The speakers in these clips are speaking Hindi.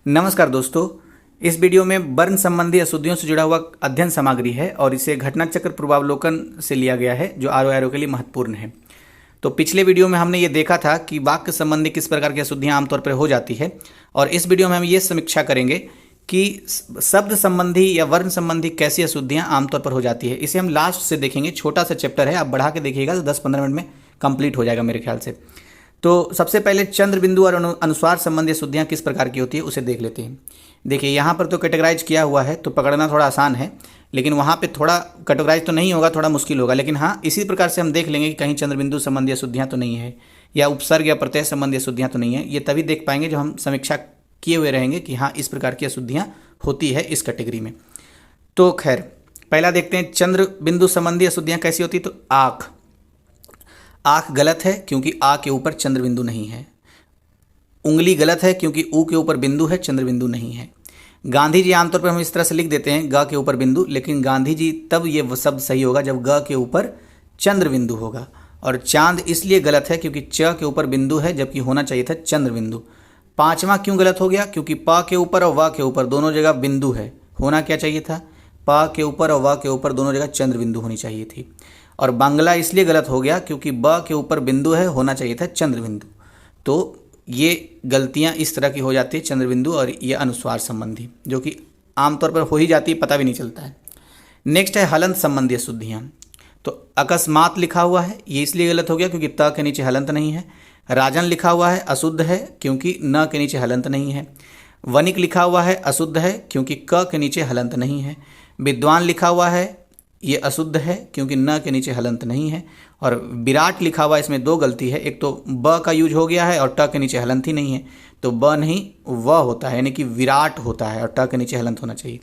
नमस्कार दोस्तों, इस वीडियो में वर्ण संबंधी अशुद्धियों से जुड़ा हुआ अध्ययन सामग्री है और इसे घटना चक्र पूर्वावलोकन से लिया गया है जो आर के लिए महत्वपूर्ण है। तो पिछले वीडियो में हमने ये देखा था कि वाक्य संबंधी किस प्रकार की अशुद्धियां आमतौर पर हो जाती है और इस वीडियो में हम ये समीक्षा करेंगे कि शब्द संबंधी या वर्ण संबंधी कैसी अशुद्धियां आमतौर पर हो जाती है। इसे हम लास्ट से देखेंगे, छोटा सा चैप्टर है, आप बढ़ा के देखिएगा तो 10-15 मिनट में कंप्लीट हो जाएगा मेरे ख्याल से। तो सबसे पहले चंद्र बिंदु और अनुस्वार संबंधी अशुद्धियां किस प्रकार की होती है उसे देख लेते हैं। देखिए यहाँ पर तो कैटेगराइज किया हुआ है तो पकड़ना थोड़ा आसान है, लेकिन वहाँ पे थोड़ा कैटेगराइज तो नहीं होगा, थोड़ा मुश्किल होगा। लेकिन हाँ, इसी प्रकार से हम देख लेंगे कि कहीं चंद्र बिंदु संबंधी अशुद्धियां तो नहीं है या उपसर्ग या प्रत्यय संबंधी अशुद्धियां तो नहीं है। ये तभी देख पाएंगे जब हम समीक्षा किए हुए रहेंगे कि हाँ इस प्रकार की अशुद्धियां होती है इस कैटेगरी में। तो खैर पहला देखते हैं चंद्र बिंदु संबंधी अशुद्धियां कैसी होती। तो आँख, आँख गलत है क्योंकि आ के ऊपर चंद्र बिंदु नहीं है। उंगली गलत है क्योंकि ऊ के ऊपर बिंदु है, चंद्र बिंदु नहीं है। गांधी जी आमतौर पर हम इस तरह से लिख देते हैं ग के ऊपर बिंदु, लेकिन गांधी जी तब ये शब्द सही होगा जब ग के ऊपर चंद्र बिंदु होगा। और चांद इसलिए गलत है क्योंकि च के ऊपर बिंदु है जबकि होना चाहिए था चंद्र बिंदु। पांचवा क्यों गलत हो गया? क्योंकि प के ऊपर और व के ऊपर दोनों जगह बिंदु है, होना क्या चाहिए था? प के ऊपर और व के ऊपर दोनों जगह चंद्र बिंदु होनी चाहिए थी। और बांग्ला इसलिए गलत हो गया क्योंकि ब के ऊपर बिंदु है, होना चाहिए था चंद्र बिंदु। तो ये गलतियां इस तरह की हो जाती है चंद्र बिंदु और ये अनुस्वार संबंधी, जो कि आमतौर पर हो ही जाती है, पता भी नहीं चलता है। नेक्स्ट है हलंत संबंधी अशुद्धियां। तो अकस्मात लिखा हुआ है, ये इसलिए गलत हो गया क्योंकि त के नीचे हलंत नहीं है। राजन लिखा हुआ है अशुद्ध है क्योंकि न के नीचे हलंत नहीं है। वनिक लिखा हुआ है अशुद्ध है क्योंकि क के नीचे हलंत नहीं है। विद्वान लिखा हुआ है ये अशुद्ध है क्योंकि न के नीचे हलंत नहीं है। और विराट लिखा हुआ इसमें दो गलती है, एक तो ब का यूज हो गया है और ट के नीचे हलंत ही नहीं है, तो ब नहीं व होता है, यानी कि विराट होता है और ट के नीचे हलंत होना चाहिए।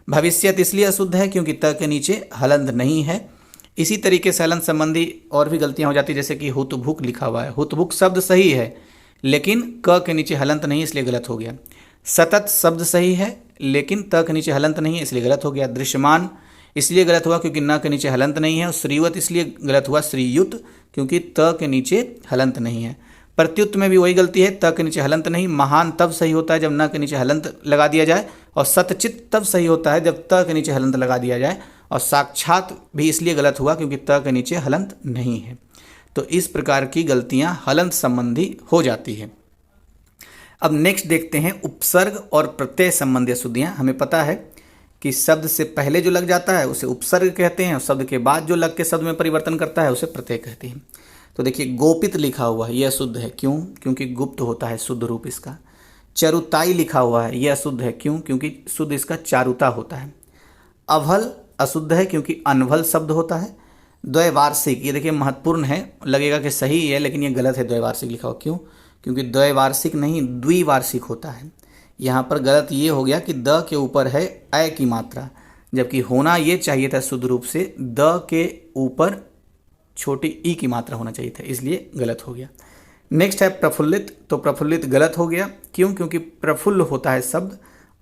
भविष्यत इसलिए अशुद्ध है क्योंकि त के नीचे हलंत नहीं है। इसी तरीके से हलंत संबंधी और भी गलतियां हो जाती है, जैसे कि हुतभुक लिखा हुआ है, हुतभुक शब्द सही है लेकिन क के नीचे हलंत नहीं, इसलिए गलत हो गया। सतत शब्द सही है लेकिन त के नीचे हलंत नहीं है, इसलिए गलत हो गया। दृश्यमान इसलिए गलत हुआ क्योंकि न के नीचे हलंत नहीं है। और श्रीवत इसलिए गलत हुआ श्रीयुत क्योंकि त के नीचे हलंत नहीं है। प्रत्युत में भी वही गलती है, त के नीचे हलंत नहीं। महान तब सही होता है जब न के नीचे हलंत लगा दिया जाए, और सतचित तब सही होता है जब त के नीचे हलंत लगा दिया जाए। और साक्षात भी इसलिए गलत हुआ क्योंकि त के नीचे हलंत नहीं है। तो इस प्रकार की गलतियां हलंत संबंधी हो जाती है। अब नेक्स्ट देखते हैं उपसर्ग और प्रत्यय संबंधी अशुद्धियां। हमें पता है कि शब्द से पहले जो लग जाता है उसे उपसर्ग कहते हैं और शब्द के बाद जो लग के शब्द में परिवर्तन करता है उसे प्रत्यय कहते हैं। तो देखिए गोपित लिखा हुआ है, यह अशुद्ध है, क्यों? क्योंकि गुप्त होता है शुद्ध रूप इसका। चरुताई लिखा हुआ है, यह अशुद्ध है, क्यों? क्योंकि शुद्ध इसका चारुता होता है। अभल अशुद्ध है क्योंकि अनभल शब्द होता है। द्वैवार्षिक, ये देखिए महत्वपूर्ण है, लगेगा कि सही है लेकिन ये गलत है, द्वैवार्षिक लिखा हुआ, क्यों? क्योंकि द्वैवार्षिक नहीं द्विवार्षिक होता है। यहाँ पर गलत ये हो गया कि द के ऊपर है अ की मात्रा, जबकि होना ये चाहिए था शुद्ध रूप से द के ऊपर छोटी ई की मात्रा होना चाहिए था, इसलिए गलत हो गया। नेक्स्ट है प्रफुल्लित। तो प्रफुल्लित गलत हो गया, क्यों? क्योंकि प्रफुल्ल होता है शब्द,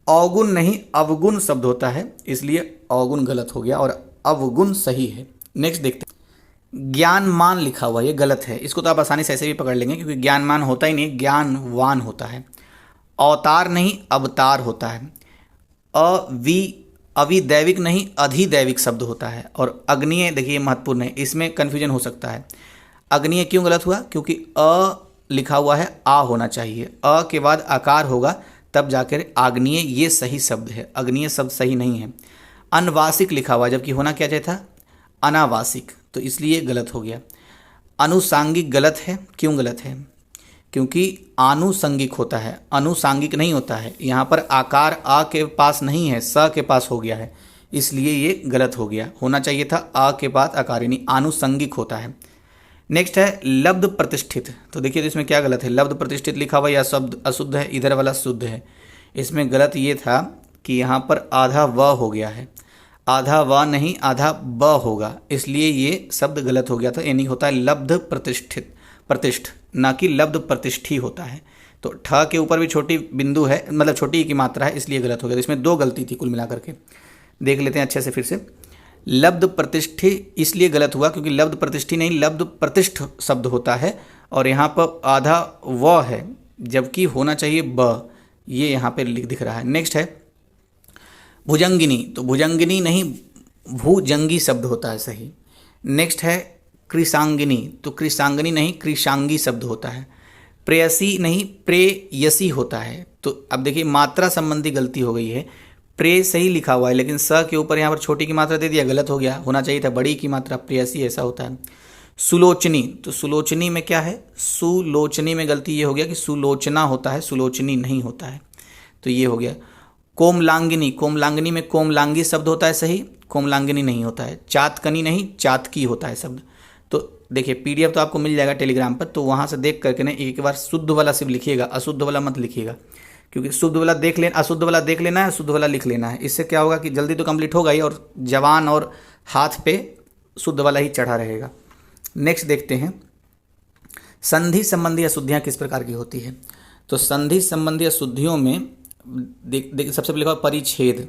अवगुण नहीं अवगुण शब्द होता है, इसलिए अवगुण गलत हो गया और अवगुण सही है। नेक्स्ट देखते हैं ज्ञानमान लिखा हुआ, ये गलत है। इसको तो आप आसानी से ऐसे भी पकड़ लेंगे क्योंकि ज्ञानमान होता ही नहीं, ज्ञानवान होता है। अवतार नहीं अवतार होता है। अविदैविक नहीं अधिदैविक शब्द होता है। और अग्निय देखिए महत्वपूर्ण है, इसमें कन्फ्यूजन हो सकता है। अग्निय क्यों गलत हुआ? क्योंकि अ लिखा हुआ है, आ होना चाहिए, अ के बाद आकार होगा तब जाकर आग्नेय, ये सही शब्द है, अग्निय शब्द सही नहीं है। अनवासिक लिखा हुआ जबकि होना क्या चाहिए था? अनावासिक, तो इसलिए गलत हो गया। अनुसांगिक गलत है, क्यों गलत है? क्योंकि आनुषंगिक होता है, अनुसांगिक नहीं होता है। यहाँ पर आकार आ के पास नहीं है, स के पास हो गया है, इसलिए ये गलत हो गया। होना चाहिए था आ के बाद आकार, यानी आनुषंगिक होता है। नेक्स्ट है लब्ध प्रतिष्ठित। तो देखिए इसमें क्या गलत है? लब्ध प्रतिष्ठित लिखा हुआ, यह शब्द अशुद्ध है, इधर वाला शुद्ध है। इसमें गलत ये था कि यहाँ पर आधा व हो गया है, आधा व नहीं आधा ब होगा, इसलिए ये शब्द गलत हो गया था, यानी होता है लब्ध प्रतिष्ठित, प्रतिष्ठ, ना कि लब्ध प्रतिष्ठी होता है। तो ठ के ऊपर भी छोटी बिंदु है, मतलब छोटी की मात्रा है, इसलिए गलत हो गया। तो इसमें दो गलती थी कुल मिलाकर के, देख लेते हैं अच्छे से फिर से। लब्ध प्रतिष्ठी इसलिए गलत हुआ क्योंकि लब्ध प्रतिष्ठी नहीं लब्ध प्रतिष्ठ शब्द होता है और यहाँ पर आधा व है जबकि होना चाहिए ब, ये यहाँ पे दिख रहा है। नेक्स्ट है भुजंगिनी, तो भुजंगिनी नहीं भूजंगी शब्द होता है सही। नेक्स्ट है कृशांगिनी, तो कृशांगिनी नहीं कृशांगी शब्द होता है। प्रेयसी नहीं प्रेयसी होता है। तो अब देखिए मात्रा संबंधी गलती हो गई है, प्रे सही लिखा हुआ है लेकिन स के ऊपर यहाँ पर छोटी की मात्रा दे दिया, गलत हो गया, होना चाहिए था बड़ी की मात्रा, प्रेयसी ऐसा होता है। सुलोचनी, तो सुलोचनी में क्या है, सुलोचनी में गलती ये हो गया कि सुलोचना होता है, सुलोचनी नहीं होता है, तो ये हो गया। कोमलांगिनी, कोमलांगिनी में कोमलांगी शब्द होता है सही, कोमलांगिनी नहीं होता है। चातकनी नहीं चातकी होता है शब्द। तो देखिए पीडीएफ तो आपको मिल जाएगा टेलीग्राम पर, तो वहाँ से देख करके ना एक बार शुद्ध वाला सिर्फ लिखिएगा, अशुद्ध वाला मत लिखिएगा, क्योंकि शुद्ध वाला देख लेना, अशुद्ध वाला देख लेना है, शुद्ध वाला लिख लेना है। इससे क्या होगा कि जल्दी तो कंप्लीट होगा ही और जवान और हाथ पे शुद्ध वाला ही चढ़ा रहेगा। नेक्स्ट देखते हैं संधि संबंधी अशुद्धियाँ किस प्रकार की होती है। तो संधि संबंधी अशुद्धियों में देख सबसे पहले परिच्छेद,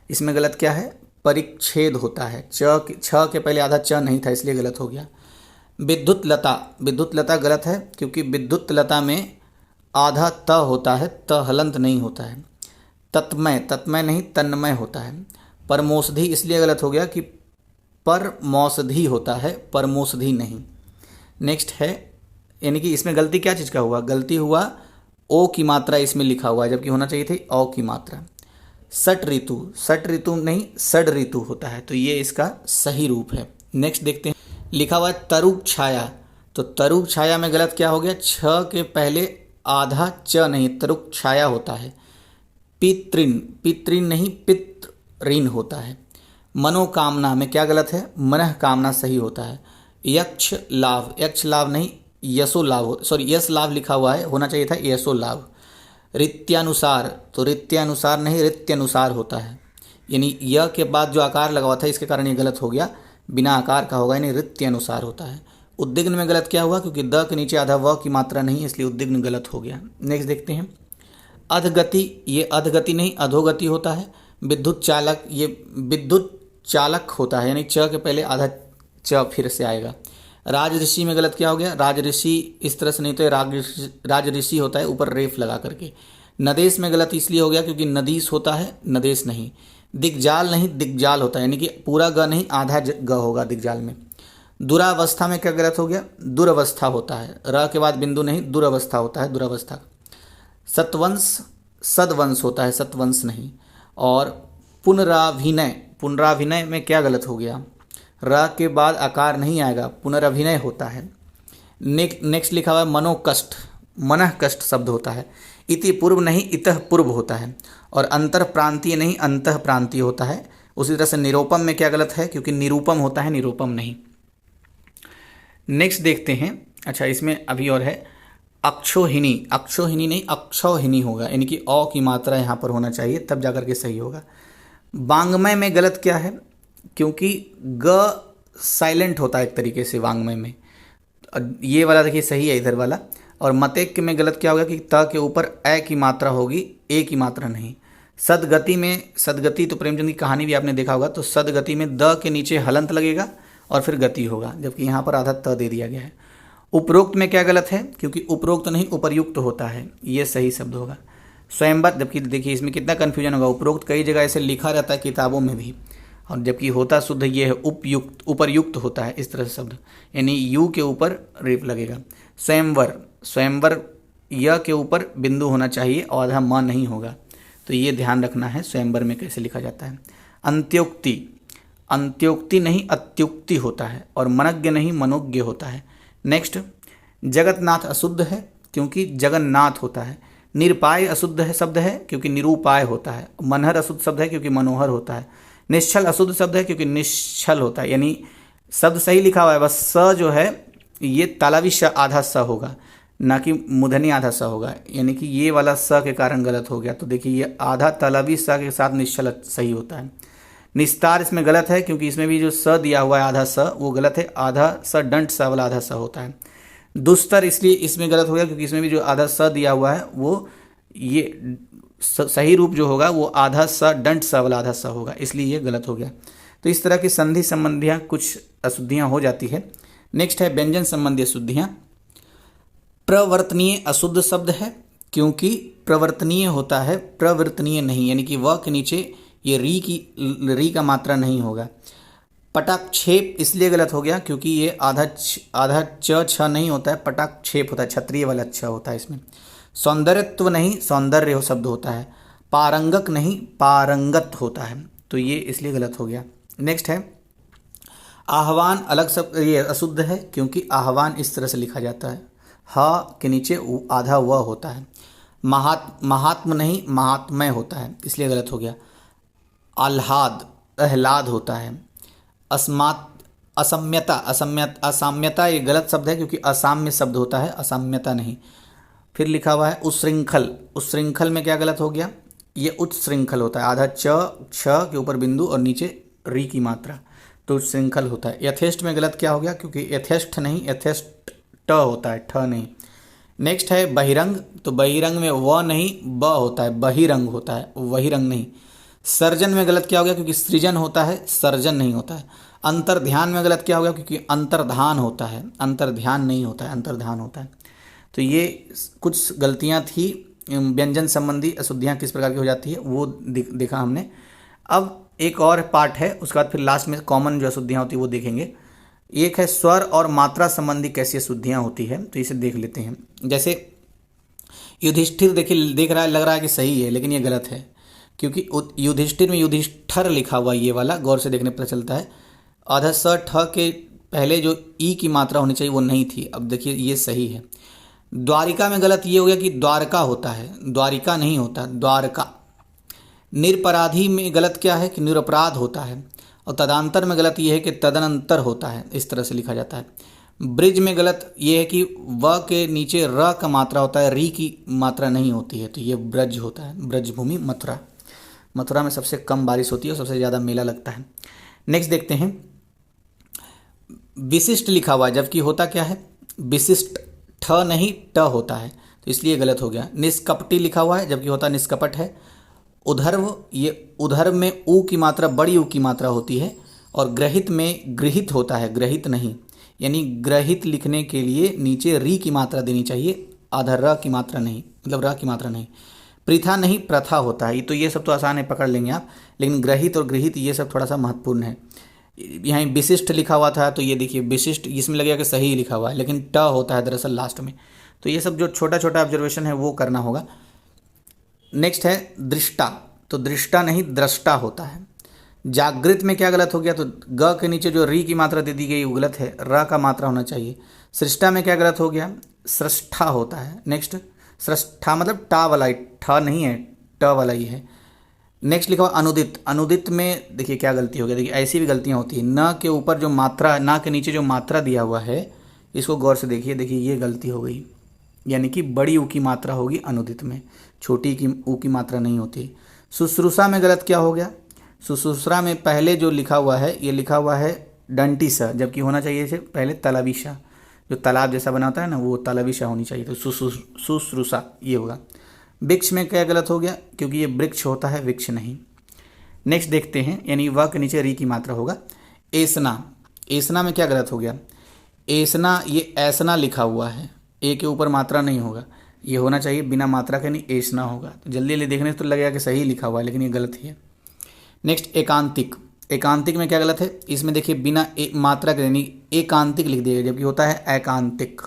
इसमें गलत क्या है, परिच्छेद होता है, छ के पहले आधा च नहीं था इसलिए गलत हो गया। विद्युत लता, विद्युत लता गलत है क्योंकि विद्युत लता में आधा त होता है, त हलंत नहीं होता है। तत्मय, तत्मय नहीं तन्मय होता है। परमौषधि इसलिए गलत हो गया कि परमौषधि होता है, परमौषधि नहीं। नेक्स्ट है, यानी कि इसमें गलती क्या चीज़ का हुआ, गलती हुआ ओ की मात्रा इसमें लिखा हुआ है जबकि होना चाहिए थी औ की मात्रा। सट ऋतु, सट ऋतु नहीं षड ऋतु होता है, तो ये इसका सही रूप है। नेक्स्ट देखते हैं, लिखा हुआ है तरुक छाया, तो तरुक छाया में गलत क्या हो गया, छ के पहले आधा च नहीं, तरुक छाया होता है। पितृन, पितृन नहीं पितृन होता है। मनोकामना में क्या गलत है, मनः कामना सही होता है। यक्ष लाभ, यक्ष लाभ नहीं यशो लाभ, सॉरी यश लाभ लिखा हुआ है, होना चाहिए था यशो लाभ। रीत्यानुसार, तो रीत्यानुसार नहीं रीत्यनुसार होता है, यानी य के बाद जो आकार लगा हुआ था इसके कारण ये गलत हो गया, बिना आकार का होगा यानी रीत्यनुसार होता है। उद्विग्न में गलत क्या हुआ, क्योंकि द के नीचे आधा व की मात्रा नहीं है इसलिए उद्विग्न गलत हो गया। नेक्स्ट देखते हैं अधगति, ये अधगति नहीं अधोगति होता है। विद्युत चालक, ये विद्युत चालक होता है, यानी च के पहले आधा च फिर से आएगा। राजऋषि में गलत क्या हो गया, राजऋषि इस तरह से नहीं तो राजऋषि होता है ऊपर रेफ लगा करके। नदेश में गलत इसलिए हो गया क्योंकि नदीस होता है, नदेश नहीं। दिग्जाल नहीं दिग्जाल होता है, यानी कि पूरा ग नहीं आधा ग होगा दिग्जाल में। दुरावस्था में क्या गलत हो गया, दुरवस्था होता है, र के बाद बिंदु नहीं दुरावस्था होता है, दुरावस्था। सतवंश सदवंश होता है, सतवंश नहीं। और पुनराभिनय, पुनराभिनय में क्या गलत हो गया, र के बाद आकार नहीं आएगा, पुनराभिनय होता है। नेक्स्ट लिखा हुआ है मनोकष्ट, मनः कष्ट शब्द होता है। इति पूर्व नहीं इतः पूर्व होता है। और अंतर प्रांतीय नहीं अंतः प्रांतीय होता है। उसी तरह से निरूपम में क्या गलत है, क्योंकि निरूपम होता है, निरूपम नहीं। नेक्स्ट देखते हैं, अच्छा इसमें अभी और है अक्षोहिणी, अक्षोहिणी नहीं अक्षौहिणी होगा, यानी कि औ की मात्रा यहाँ पर होना चाहिए तब जाकर के सही होगा। वांग्मय में गलत क्या है, क्योंकि ग साइलेंट होता है एक तरीके से वांग्मय में, ये वाला देखिए सही है इधर वाला। और मतेक्य में गलत क्या होगा कि त के ऊपर ए की मात्रा होगी, ए की मात्रा नहीं। सदगति में, सदगति तो प्रेमचंद की कहानी भी आपने देखा होगा, तो सदगति में द के नीचे हलंत लगेगा और फिर गति होगा, जबकि यहाँ पर आधा त दे दिया गया है। उपरोक्त में क्या गलत है, क्योंकि उपरोक्त नहीं उपरयुक्त होता है, ये सही शब्द होगा। स्वयंवर, जबकि देखिए इसमें कितना कन्फ्यूजन होगा, उपरोक्त कई जगह ऐसे लिखा रहता है किताबों में भी, और जबकि होता शुद्ध ये है उपयुक्त, उपरयुक्त होता है इस तरह से शब्द, यानी यू के ऊपर रेप लगेगा। स्वयंवर, स्वयंवर य के ऊपर बिंदु होना चाहिए और आधा म नहीं होगा, तो ये ध्यान रखना है स्वयंवर में कैसे लिखा जाता है। अंत्योक्ति, अंत्योक्ति नहीं अत्युक्ति होता है, और मनज्ञ नहीं मनोज्ञ होता है। नेक्स्ट जगन्नाथ अशुद्ध है क्योंकि जगन्नाथ होता है। निरपाय अशुद्ध है शब्द है क्योंकि निरूपाय होता है। मनहर अशुद्ध शब्द है क्योंकि मनोहर होता है। निश्चल अशुद्ध शब्द है क्योंकि निश्चल होता है, यानी शब्द सही लिखा हुआ है, बस स जो है ये तालवी श आधा स होगा, ना कि मूर्धन्य आधा स होगा, यानी कि ये वाला स के कारण गलत हो गया। तो देखिए ये आधा तालवी स के साथ निश्चल सही होता है। निस्तार इसमें गलत है क्योंकि इसमें भी जो स दिया हुआ है आधा स वो गलत है, आधा स दंट स वाला आधा स होता है। दुस्तर इसलिए इसमें गलत हो गया क्योंकि इसमें भी जो आधा स दिया हुआ है वो ये सही रूप जो होगा वो आधा स दंट स वाला आधा स होगा, इसलिए ये गलत हो गया। तो इस तरह की संधि संबंधियाँ कुछ अशुद्धियाँ हो जाती है। नेक्स्ट है व्यंजन संबंधी अशुद्धियाँ। प्रवर्तनीय अशुद्ध शब्द है क्योंकि प्रवर्तनीय होता है, प्रवर्तनीय नहीं, यानी कि व के नीचे ये री का मात्रा नहीं होगा। पटाक्षेप इसलिए गलत हो गया क्योंकि ये आधा च छ नहीं होता है, पटाक्षेप होता है, क्षत्रिय वाला अच्छा होता है इसमें। सौंदर्यत्व नहीं, सौंदर्य हो शब्द होता है। पारंगक नहीं, पारंगत होता है, तो ये इसलिए गलत हो गया। नेक्स्ट है आह्वान, अलग शब्द, ये अशुद्ध है क्योंकि आह्वान इस तरह से लिखा जाता है, ह के नीचे आधा व होता है। महात्म नहीं, महात्मय होता है, इसलिए गलत हो गया। आह्लाद, आह्लाद होता है। असम्यता, असाम्यता ये गलत शब्द है क्योंकि असाम्य शब्द होता है, असाम्यता नहीं। फिर लिखा हुआ है उच्छृंखल, उच्छृंखल में क्या गलत हो गया, ये उच्छृंखल होता है, आधा छ के ऊपर बिंदु और नीचे री की मात्रा, तो उच्छृंखल होता है। यथेष्ट में गलत क्या हो गया, क्योंकि यथेष्ट नहीं, यथेष्ट ट होता है, ठ नहीं। नेक्स्ट है बहिरंग, तो बहिरंग में व नहीं ब होता है, बहिरंग होता है, वही रंग नहीं। सर्जन में गलत क्या हो गया, क्योंकि सृजन होता है, सर्जन नहीं होता है। अंतर्ध्यान में गलत क्या हो गया, क्योंकि अंतर्धान होता है, अंतर्ध्यान नहीं होता है, अंतर्धान होता है। तो ये कुछ गलतियाँ थी, व्यंजन संबंधी अशुद्धियाँ किस प्रकार की हो जाती है वो देखा हमने। अब एक और पार्ट है, उसके बाद फिर लास्ट में कॉमन जो अशुद्धियाँ होती है वो देखेंगे। एक है स्वर और मात्रा संबंधी कैसी अशुद्धियाँ होती है, तो इसे देख लेते हैं। जैसे युधिष्ठिर, देखिए देख रहा है, लग रहा है कि सही है, लेकिन ये गलत है, क्योंकि युधिष्ठिर में युधिष्ठर लिखा हुआ ये वाला, गौर से देखने पर चलता है। आधा स ठ के पहले जो ई की मात्रा होनी चाहिए वो नहीं थी। अब देखिए ये सही है। द्वारिका में गलत ये हो गया कि द्वारका होता है, द्वारिका नहीं होता, द्वारका। निरपराधी में गलत क्या है कि निरपराध होता है। और तदांतर में गलत ये है कि तदनंतर होता है, इस तरह से लिखा जाता है। ब्रिज में गलत ये है कि व के नीचे र का मात्रा होता है, री की मात्रा नहीं होती है, तो ये ब्रज होता है। ब्रज भूमि मथुरा, मथुरा में सबसे कम बारिश होती है और सबसे ज़्यादा मेला लगता है। नेक्स्ट देखते हैं, विशिष्ट लिखा हुआ है जबकि होता क्या है, विशिष्ट, ठ नहीं ट होता है, तो इसलिए गलत हो गया। निष्कपटी लिखा हुआ है जबकि होता निष्कपट है। उधर्व, ये उधर्व में ऊ की मात्रा बड़ी ऊ की मात्रा होती है। और ग्रहित में गृहित होता है, ग्रहित नहीं, यानी ग्रहित लिखने के लिए नीचे री की मात्रा देनी चाहिए, आधा र की मात्रा नहीं, मतलब र की मात्रा नहीं। प्रथा नहीं, प्रथा होता है। तो ये सब तो आसान है, पकड़ लेंगे आप, लेकिन ग्रहित और गृहित ये सब थोड़ा सा महत्वपूर्ण है। यहाँ विशिष्ट लिखा हुआ था, तो ये देखिए विशिष्ट, इसमें लगेगा कि सही लिखा हुआ है, लेकिन ट होता है दरअसल लास्ट में। तो ये सब जो छोटा छोटा ऑब्जर्वेशन है वो करना होगा। नेक्स्ट है दृष्टा, तो दृष्टा नहीं दृष्टा होता है। जागृत में क्या गलत हो गया, तो ग के नीचे जो री की मात्रा दे दी गई वो गलत है, र का मात्रा होना चाहिए। सृष्टा में क्या गलत हो गया, सृष्ठा होता है। नेक्स्ट सृष्ठा मतलब टा वाला, ठ नहीं है, ट वाला ही है। नेक्स्ट लिखा हुआ अनुदित, अनुदित में देखिए क्या गलती हो गई, देखिए ऐसी भी गलतियाँ होती हैं। न के ऊपर जो मात्रा, न के नीचे जो मात्रा दिया हुआ है इसको गौर से देखिए, देखिए ये गलती हो गई, यानी कि बड़ी ऊ की मात्रा होगी अनुदित में, छोटी की ऊ की मात्रा नहीं होती। शुश्रूषा में गलत क्या हो गया, शुश्रूषा में पहले जो लिखा हुआ है ये लिखा हुआ है डंटी सा, जबकि होना चाहिए इसे पहले तलावी सा, जो तालाब जैसा बना होता है ना वो तलावी सा होनी चाहिए, तो शुश्रूषा ये होगा। वृक्ष में क्या गलत हो गया, क्योंकि ये वृक्ष होता है, वृक्ष नहीं। नेक्स्ट देखते हैं, यानी व के नीचे री की मात्रा होगा। ऐसना, ऐसना में क्या गलत हो गया, ऐसना ये ऐसना लिखा हुआ है, ए के ऊपर मात्रा नहीं होगा, ये होना चाहिए बिना मात्रा के, नहीं ऐसना होगा। तो जल्दी जल्दी देखने से तो लगेगा कि सही लिखा हुआ है, लेकिन ये गलत ही है। नेक्स्ट एकांतिक, एकांतिक में क्या गलत है, इसमें देखिए बिना मात्रा के यानी एकांतिक लिख दिया, जबकि होता है एकांतिक।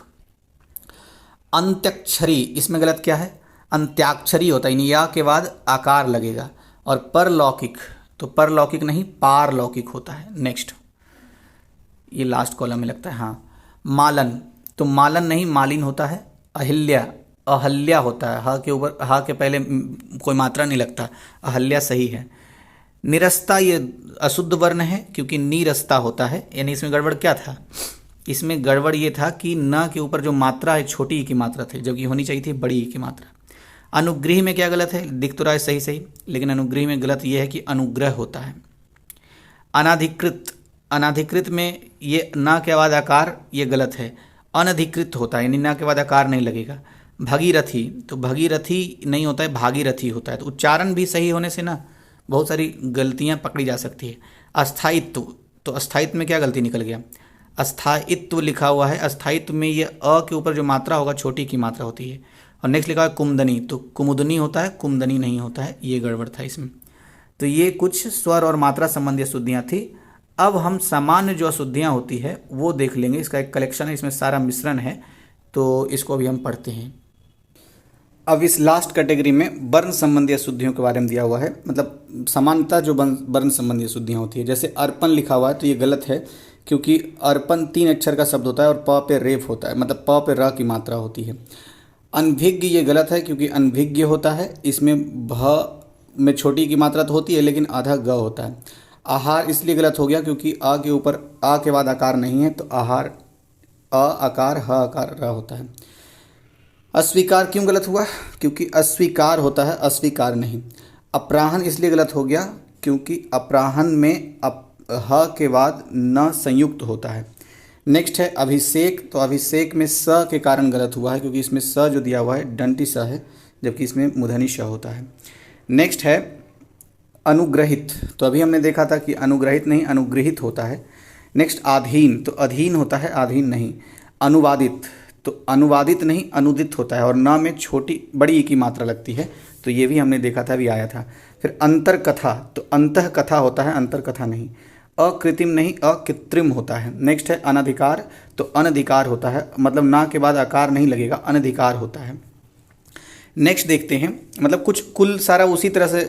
अंत्याक्षरी, इसमें गलत क्या है, अंत्याक्षरी होता है, यानी या के बाद आकार लगेगा। और परलौकिक, तो परलौकिक नहीं पारलौकिक होता है। नेक्स्ट ये लास्ट कॉलम में लगता है, हाँ। मालन, तो मालन नहीं मालिन होता है। अहिल्या, अहल्या होता है, ह के ऊपर, ह के पहले कोई मात्रा नहीं लगता, अहल्या सही है। निरस्ता ये अशुद्ध वर्ण है क्योंकि नीरस्ता होता है, यानी इसमें गड़बड़ क्या था, इसमें गड़बड़ ये था कि न के ऊपर जो मात्रा है छोटी ई की मात्रा थी, जबकि होनी चाहिए थी बड़ी ई की मात्रा। अनुग्रह में क्या गलत है, दिख तो रहा है सही सही, लेकिन अनुग्रह में गलत ये है कि अनुग्रह होता है। अनाधिकृत, अनाधिकृत में ये न के बाद आकार ये गलत है, अनधिकृत होता है, यानी न के बाद आकार नहीं लगेगा। भगीरथी, तो भगीरथी नहीं होता है, भागीरथी होता है। तो उच्चारण भी सही होने से ना बहुत सारी गलतियां पकड़ी जा सकती है। अस्थायित्व, तो अस्थायित्व में क्या गलती निकल गया, अस्थायित्व लिखा हुआ है, अस्थायित्व में ये अ के ऊपर जो मात्रा होगा छोटी की मात्रा होती है। और नेक्स्ट लिखा है कुमदनी, तो कुमुदनी होता है, कुमदनी नहीं होता है, ये गड़बड़ था इसमें। तो ये कुछ स्वर और मात्रा संबंधी अशुद्धियाँ थी। अब हम सामान्य जो अशुद्धियाँ होती है वो देख लेंगे। इसका एक कलेक्शन है, इसमें सारा मिश्रण है, तो इसको भी हम पढ़ते हैं। अब इस लास्ट कैटेगरी में वर्ण संबंधी अशुद्धियों के बारे में दिया हुआ है, मतलब समानता जो वर्ण संबंधी अशुद्धियाँ होती है। जैसे अर्पण लिखा हुआ है तो ये गलत है, क्योंकि अर्पण 3 अक्षर का शब्द होता है और प पे रेफ होता है, मतलब प पे र की मात्रा होती है। अनभिज्ञ ये गलत है, क्योंकि अनभिज्ञ होता है, इसमें भ में छोटी की मात्रा तो होती है लेकिन आधा ग होता है। आहार इसलिए गलत हो गया क्योंकि आ के ऊपर आ के बाद आकार नहीं है, तो आहार अ आकार ह आकार र होता है। अस्वीकार क्यों गलत हुआ? क्योंकि अस्वीकार होता है, अस्वीकार नहीं। अपराहन इसलिए गलत हो गया क्योंकि अपराहन में ह के बाद न संयुक्त होता है। नेक्स्ट है अभिषेक, तो अभिषेक में स के कारण गलत हुआ है, क्योंकि इसमें स जो दिया हुआ है दंती स है, जबकि इसमें मूर्धनी श होता है। नेक्स्ट है अनुग्रहित, तो अभी हमने देखा था कि अनुग्रहित नहीं अनुग्रहित होता है। नेक्स्ट अधीन, तो अधीन होता है, अधीन नहीं। अनुवादित, तो अनुवादित नहीं अनुदित होता है, और न में छोटी बड़ी की मात्रा लगती है, तो ये भी हमने देखा था, अभी आया था। फिर अंतरकथा, तो अंतः कथा होता है, अंतरकथा नहीं। अकृत्रिम नहीं अकृत्रिम होता है। नेक्स्ट है अनधिकार, तो अनधिकार होता है, मतलब ना के बाद आकार नहीं लगेगा, अनधिकार होता है। नेक्स्ट देखते हैं, मतलब कुछ कुल सारा उसी तरह से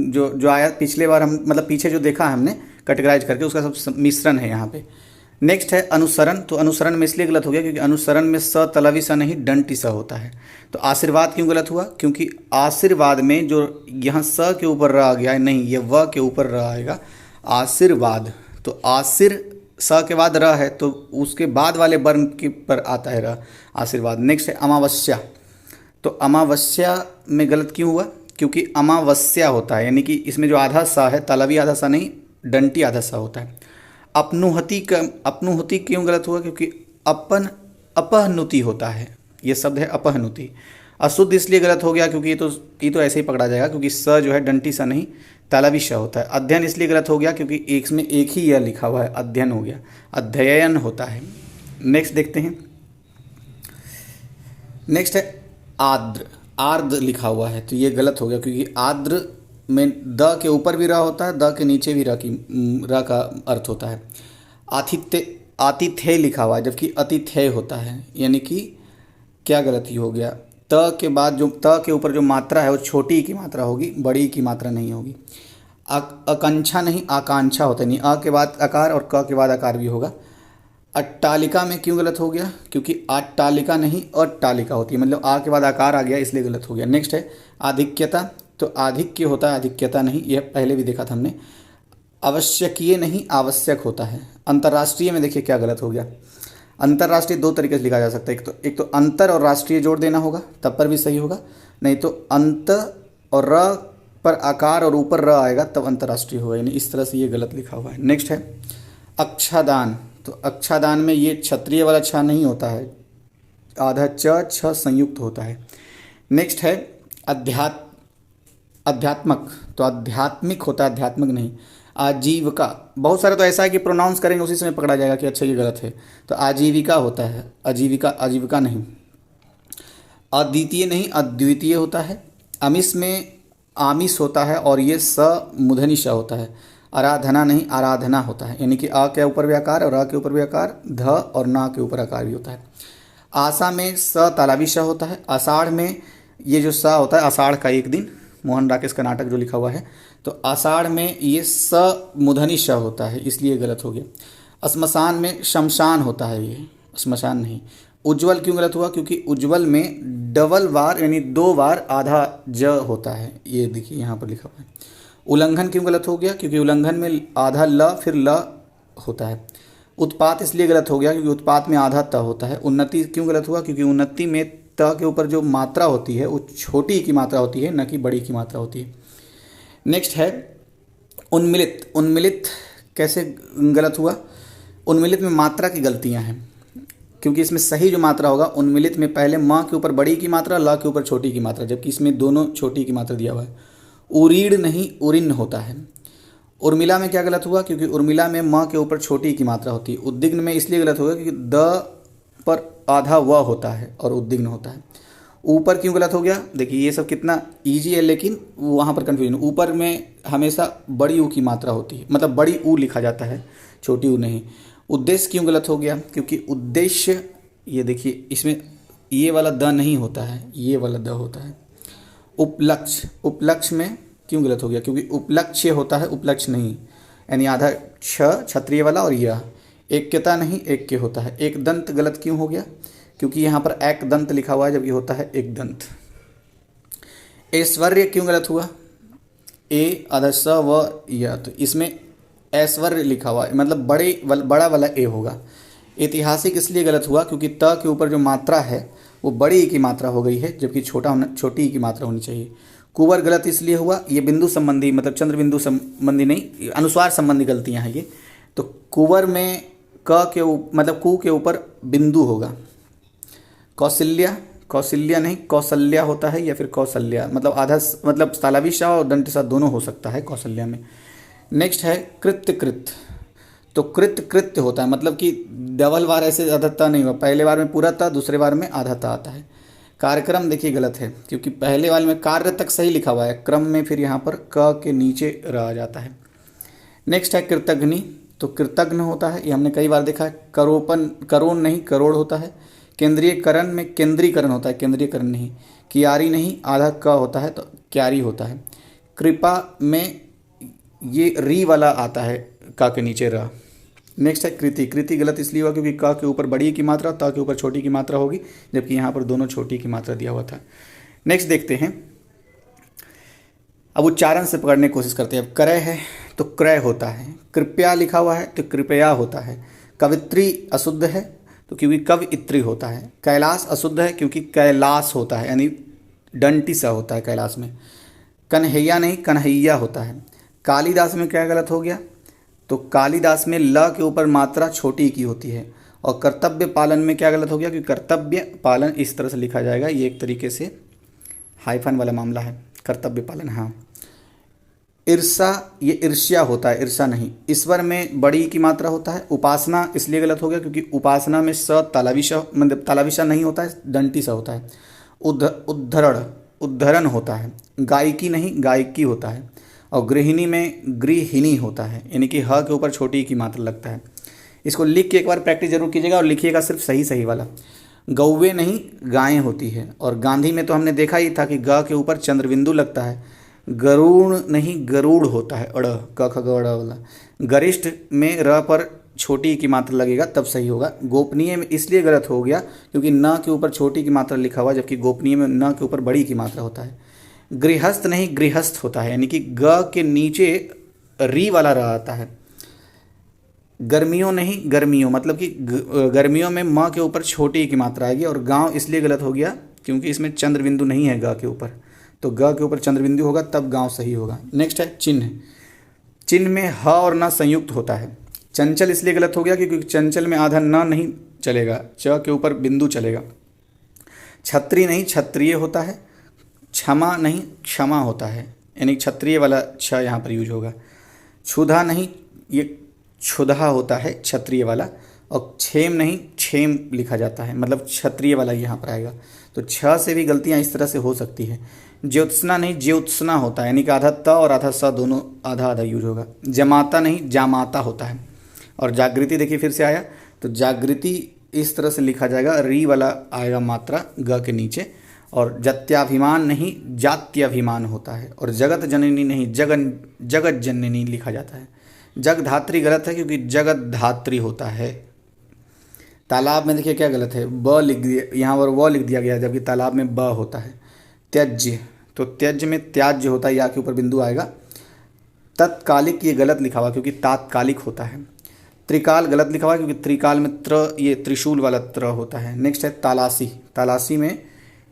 जो आया पिछले बार, हम मतलब पीछे जो देखा है हमने कैटेगराइज करके, उसका सब मिश्रण है यहाँ पे। नेक्स्ट है अनुसरण, तो अनुसरण में इसलिए गलत हो गया क्योंकि अनुसरण में स तलवी सा नहीं डंटी सा होता है। तो आशीर्वाद क्यों गलत हुआ? क्योंकि आशीर्वाद में जो यहाँ स के ऊपर र आ गया है, नहीं, ये व के ऊपर र आएगा, आशीर्वाद। तो आशीर स के बाद र है, तो उसके बाद वाले वर्ण के पर आता है र, आशीर्वाद। नेक्स्ट है अमावस्या, तो अमावस्या में गलत क्यों हुआ? क्योंकि अमावस्या होता है, यानी कि इसमें जो आधा सा है, तलवी आधा सा नहीं, डंटी आधा सा होता है। अपनुहति का अपनुहति क्यों गलत हुआ? क्योंकि अपन अपहनुति होता है, ये शब्द है अपहनुति। अशुद्ध इसलिए गलत हो गया क्योंकि ये तो ऐसे ही पकड़ा जाएगा, क्योंकि स जो है डंटी सा नहीं तलवी श होता है। अध्ययन इसलिए गलत हो गया क्योंकि इसमें एक ही यह लिखा हुआ है, अध्ययन हो गया, अध्ययन होता है। नेक्स्ट देखते हैं, नेक्स्ट है आर्द्र, आर्द्र लिखा हुआ है, तो ये गलत हो गया क्योंकि आर्द्र में द के ऊपर भी र होता है, द के नीचे भी र का अर्थ होता है। आतिथ्य, आतिथ्य लिखा हुआ है, जबकि अतिथ्य होता है, यानी कि क्या गलती हो गया? त के बाद जो त के ऊपर जो मात्रा है वो छोटी की मात्रा होगी, बड़ी की मात्रा नहीं होगी। आकांक्षा नहीं आकांक्षा होता नहीं, अ के बाद आकार और क के बाद आकार भी होगा। अट्टालिका में क्यों गलत हो गया? क्योंकि अट्टालिका नहीं अट्टालिका होती है, मतलब आ के बाद आकार आ गया इसलिए गलत हो गया। नेक्स्ट है आधिक्यता, तो आधिक्य होता है, आधिक्यता नहीं, यह पहले भी देखा था हमने। आवश्यकीय नहीं आवश्यक होता है। अंतर्राष्ट्रीय में देखिए क्या गलत हो गया। अंतर्राष्ट्रीय 2 तरीके से लिखा जा सकता है, एक तो अंतर और राष्ट्रीय जोड़ देना होगा, तब पर भी सही होगा, नहीं तो अंत और र पर आकार और ऊपर र आएगा तब अंतर्राष्ट्रीय होगा, यानी इस तरह से ये गलत लिखा हुआ है। नेक्स्ट है अक्षादान, तो अक्षादान में ये क्षत्रिय वाला छ नहीं होता है, आधा च छ संयुक्त होता है। नेक्स्ट है अध्यात्मक, तो आध्यात्मिक होता है, आध्यात्मिक नहीं। आजीविका, बहुत सारे तो ऐसा है कि प्रोनाउंस करेंगे उसी समय पकड़ा जाएगा कि अच्छा ये गलत है, तो आजीविका होता है, आजीविका आजीविका नहीं। अद्वितीय नहीं अद्वितीय होता है। अमिश में आमिष होता है और ये स मूर्धनी श होता है। आराधना नहीं आराधना होता है, यानी कि आ के ऊपर भी आकार और आ के ऊपर भी आकार, ध और ना के ऊपर आकार भी होता है। आशा में स तालाबी श होता है। आषाढ़ में ये जो स होता है, आषाढ़ का एक दिन, मोहन राकेश का नाटक जो लिखा हुआ है, तो आषाढ़ में ये स मूर्धनी श होता है, इसलिए गलत हो गया। श्मशान में शमशान होता है, ये श्मशान नहीं। उज्ज्वल क्यों गलत हुआ? क्योंकि उज्ज्वल में डबल बार यानी 2 बार आधा ज होता है, ये देखिए यहाँ पर लिखा हुआ है। उल्लंघन क्यों गलत हो गया? क्योंकि उल्लंघन में आधा ल फिर ल होता है। उत्पात इसलिए गलत हो गया क्योंकि उत्पात में आधा त होता है। उन्नति क्यों गलत हुआ? क्योंकि उन्नति में त के ऊपर जो मात्रा होती है वो छोटी की मात्रा होती है, न कि बड़ी की मात्रा होती है। नेक्स्ट है उन्मिलित, उन्मिलित कैसे गलत हुआ? उन्मिलित में मात्रा की गलतियाँ हैं, क्योंकि इसमें सही जो मात्रा होगा उन्मिलित में पहले म के ऊपर बड़ी की मात्रा, ल के ऊपर छोटी की मात्रा, जबकि इसमें दोनों छोटी की मात्रा दिया हुआ है। उरीड़ नहीं उरिन होता है। उर्मिला में क्या गलत हुआ? क्योंकि उर्मिला में म के ऊपर छोटी की मात्रा होती है। उद्विग्न में इसलिए गलत होगा क्योंकि द पर आधा व होता है और उद्विग्न होता है। ऊपर क्यों गलत हो गया? देखिए ये सब कितना इजी है, लेकिन वहाँ पर कन्फ्यूजन। ऊपर में हमेशा बड़ी ऊ की मात्रा होती है, मतलब बड़ी ऊ लिखा जाता है, छोटी ऊ नहीं। उद्देश्य क्यों गलत हो गया? क्योंकि उद्देश्य, ये देखिए इसमें ये वाला द नहीं होता है, ये वाला द होता है। उपलक्ष्य, उपलक्ष्य में क्यों गलत हो गया? क्योंकि उपलक्ष्य होता है, उपलक्ष्य नहीं। यानी आधा क्षत्रिय वाला और यह ऐक्यता नहीं, ऐक्य होता है। एक दंत गलत क्यों हो गया? क्योंकि यहाँ पर एक दंत लिखा हुआ है जबकि होता है एक दंत। ऐश्वर्य क्यों गलत हुआ? ए आधा स व य, तो इसमें ऐश्वर्य लिखा हुआ है, मतलब बड़ा वाला ए होगा। ऐतिहासिक इसलिए गलत हुआ क्योंकि त के ऊपर जो मात्रा है वो बड़ी ई की मात्रा हो गई है, जबकि छोटी ई की मात्रा होनी चाहिए। कुंवर गलत इसलिए हुआ, ये बिंदु संबंधी, मतलब चंद्र बिंदु संबंधी नहीं, अनुस्वार संबंधी गलतियां हैं ये। तो कुंवर में क के मतलब कु के ऊपर बिंदु होगा। कौशल्या, कौशल्या नहीं, कौशल्या होता है, या फिर कौशल्या, मतलब आधा, मतलब तालवी शाह और दंत शाह दोनों हो सकता है कौशल्या में। नेक्स्ट है कृत्य, कृत्य। तो कृत्य कृत्य होता है, मतलब कि डबल बार ऐसे आधा ता नहीं हुआ, पहले बार में पूरा ता, दूसरे बार में आधा ता आता है। कार्यक्रम देखिए गलत है, क्योंकि पहले वाले में कार्य तक सही लिखा हुआ है, क्रम में फिर यहाँ पर क के नीचे रह जाता है। नेक्स्ट है कृतघ्नि। तो कृतघ्न होता है, ये हमने कई बार देखा है। करोपन, करोड़ नहीं करोड़ होता है। केंद्रीयकरण में केंद्रीकरण होता है, केंद्रीयकरण नहीं। कियारी नहीं, आधा क होता है तो क्यारी होता है। कृपा में ये री वाला आता है, का के नीचे र। नेक्स्ट है कृति। कृति गलत इसलिए हुआ क्योंकि क के ऊपर बड़ी की मात्रा, ता के ऊपर छोटी की मात्रा होगी, जबकि यहाँ पर दोनों छोटी की मात्रा दिया हुआ था। नेक्स्ट देखते हैं, अब उच्चारण से पकड़ने की कोशिश करते हैं। अब क्रय है तो क्रय होता है, कृपया लिखा हुआ है तो कृपया होता है। कवित्री अशुद्ध है तो क्योंकि कवित्री होता है। कैलाश अशुद्ध है क्योंकि कैलाश होता है, यानी डंटी सा होता है कैलाश में। कन्हैया नहीं कन्हैया होता है। कालिदास में क्या गलत हो गया? तो कालिदास में ल के ऊपर मात्रा छोटी की होती है। और कर्तव्य पालन में क्या गलत हो गया? क्योंकि कर्तव्य पालन इस तरह से लिखा जाएगा, ये एक तरीके से हाइफन वाला मामला है, कर्तव्य पालन। हाँ, ईर्षा, ये ईर्ष्या होता है, ईर्षा नहीं। ईश्वर में बड़ी की मात्रा होता है। उपासना इसलिए गलत हो गया क्योंकि उपासना में स तालाविशा, मतलब तालाविशा नहीं होता है, दंटी सा होता है। उद्धरण, उद्धरण होता है। गायकी नहीं गायकी होता है। और गृहिणी में गृहिणी होता है, यानी कि ह के ऊपर छोटी की मात्रा लगता है। इसको लिख के एक बार प्रैक्टिस जरूर कीजिएगा और लिखिएगा सिर्फ सही सही वाला। गौवे नहीं गायें होती है। और गांधी में तो हमने देखा ही था कि ग के ऊपर चंद्रबिंदु लगता है। गरुड़ नहीं गरुड़ होता है, अड़, क ख ग अड़ वाला। गरिष्ठ में र पर छोटी की मात्रा लगेगा तब सही होगा। गोपनीय में इसलिए गलत हो गया क्योंकि न के ऊपर छोटी की मात्रा लिखा हुआ, जबकि गोपनीय में न के ऊपर बड़ी की मात्रा होता है। गृहस्थ नहीं गृहस्थ होता है, यानी कि ग के नीचे री वाला रह आता है। गर्मियों नहीं गर्मियों, मतलब कि गर्मियों में म के ऊपर छोटी की मात्रा आएगी। और गांव इसलिए गलत हो गया क्योंकि इसमें चंद्रबिंदु नहीं है ग के ऊपर, तो ग के ऊपर चंद्रबिंदु होगा तब गांव सही होगा। नेक्स्ट है चिन्ह। चिन्ह में ह और न संयुक्त होता है। चंचल इसलिए गलत हो गया क्योंकि चंचल में आधा न नहीं चलेगा, च के ऊपर बिंदु चलेगा। छत्री नहीं क्षत्रिय होता है। क्षमा नहीं क्षमा होता है, यानी क्षत्रिय वाला छ यहाँ पर यूज होगा। क्षुधा नहीं, ये क्षुधा होता है क्षत्रिय वाला। और क्षेम नहीं क्षेम लिखा जाता है, मतलब क्षत्रिय वाला यहाँ पर आएगा। तो छ से भी गलतियाँ इस तरह से हो सकती है। ज्योत्सना नहीं ज्योत्सना होता है, यानी कि आधा त और आधा स दोनों आधा आधा यूज होगा। जमाता नहीं जामाता होता है। और जागृति देखिए फिर से आया, तो जागृति इस तरह से लिखा जाएगा, री वाला आएगा मात्रा ग के नीचे। और जत्याभिमान नहीं जात्याभिमान होता है। और जगत जननी नहीं जगत जननी लिखा जाता है। जगधात्री गलत है क्योंकि जगत धात्री होता है। तालाब में देखिए क्या गलत है, ब लिख दिया यहाँ पर, व लिख दिया गया जबकि तालाब में ब होता है। त्यज्य, तो त्यज्य में त्याज्य होता है, या के ऊपर बिंदु आएगा। तत्कालिक ये गलत लिखा हुआ क्योंकि तात्कालिक होता है। त्रिकाल गलत लिखा हुआ क्योंकि त्रिकाल में त्र, ये त्रिशूल वाला त्र होता है। नेक्स्ट है तालासी। तालासी में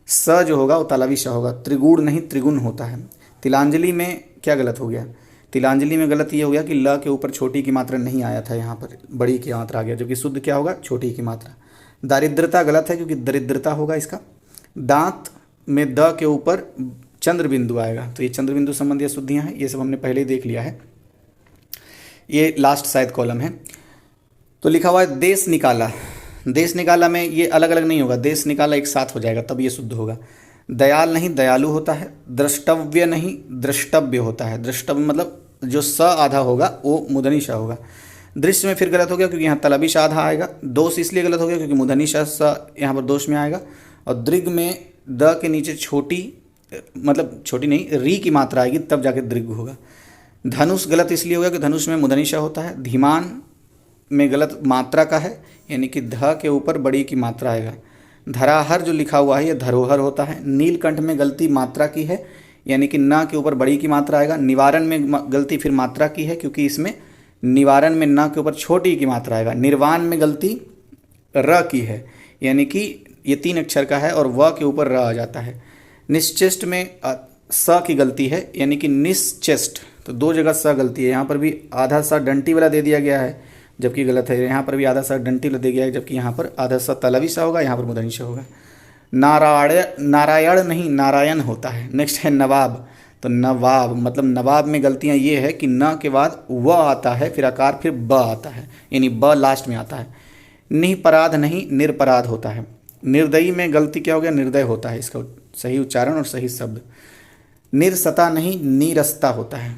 स जो होगा वो तालावी श होगा। त्रिगुण नहीं त्रिगुण होता है। तिलांजलि में क्या गलत हो गया? तिलांजलि में गलत ये हो गया कि ल के ऊपर छोटी की मात्रा नहीं आया था, यहाँ पर बड़ी की मात्रा आ गया, जबकि शुद्ध क्या होगा? छोटी की मात्रा। दारिद्रता गलत है क्योंकि दरिद्रता होगा इसका। दांत में द के ऊपर चंद्र बिंदु आएगा, तो ये चंद्र बिंदु संबंधी अशुद्धियाँ हैं, ये सब हमने पहले ही देख लिया है। ये लास्ट शायद कॉलम है। तो लिखा हुआ है देश निकाला। देश निकाला में ये अलग अलग नहीं होगा, देश निकाला एक साथ हो जाएगा तब ये शुद्ध होगा। दयाल नहीं दयालु होता है। द्रष्टव्य नहीं द्रष्टव्य होता है। द्रष्टव्य मतलब जो स आधा होगा वो मूर्धनी श होगा। दृश्य में फिर गलत हो गया क्योंकि यहाँ तलबी श आधा आएगा। दोष इसलिए गलत हो गया क्योंकि मूर्धनी श यहाँ पर दोष में आएगा। और दृग में द के नीचे छोटी मतलब छोटी नहीं री की मात्रा आएगी तब जाके दृग होगा। धनुष गलत इसलिए होगा कि धनुष में मूर्धनी श होता है। धीमान में गलत मात्रा का है यानी कि ध के ऊपर बड़ी की मात्रा आएगा। धराहर जो लिखा हुआ है ये धरोहर होता है। नीलकंठ में गलती मात्रा की है यानी कि न के ऊपर बड़ी की मात्रा आएगा। निवारण में गलती फिर मात्रा की है क्योंकि इसमें निवारण में न के ऊपर छोटी की मात्रा आएगा। निर्वाण में गलती र की है यानी कि ये 3 अक्षर का है और व के ऊपर र आ जाता है। निश्चेष्ट में स की गलती है यानी कि निश्चेष्ट, तो 2 जगह स गलती है। यहाँ पर भी आधा सा डंटी वाला दे दिया गया है जबकि गलत है। यहाँ पर भी आधा सा डंटी वाला दे गया है जबकि यहाँ पर आधा सा तलवी सा होगा, यहाँ पर मूर्धनी श होगा। नारायण नहीं नारायण होता है। नेक्स्ट है नवाब, तो नवाब मतलब नवाब में गलतियाँ ये है कि न के बाद व आता है फिर आकार फिर ब आता है यानी ब लास्ट में आता है। निपराध नहीं निरपराध होता है। निर्दयी में गलती क्या हो गया निर्दय होता है, इसका सही उच्चारण और सही शब्द। निरसता नहीं नीरसता होता है।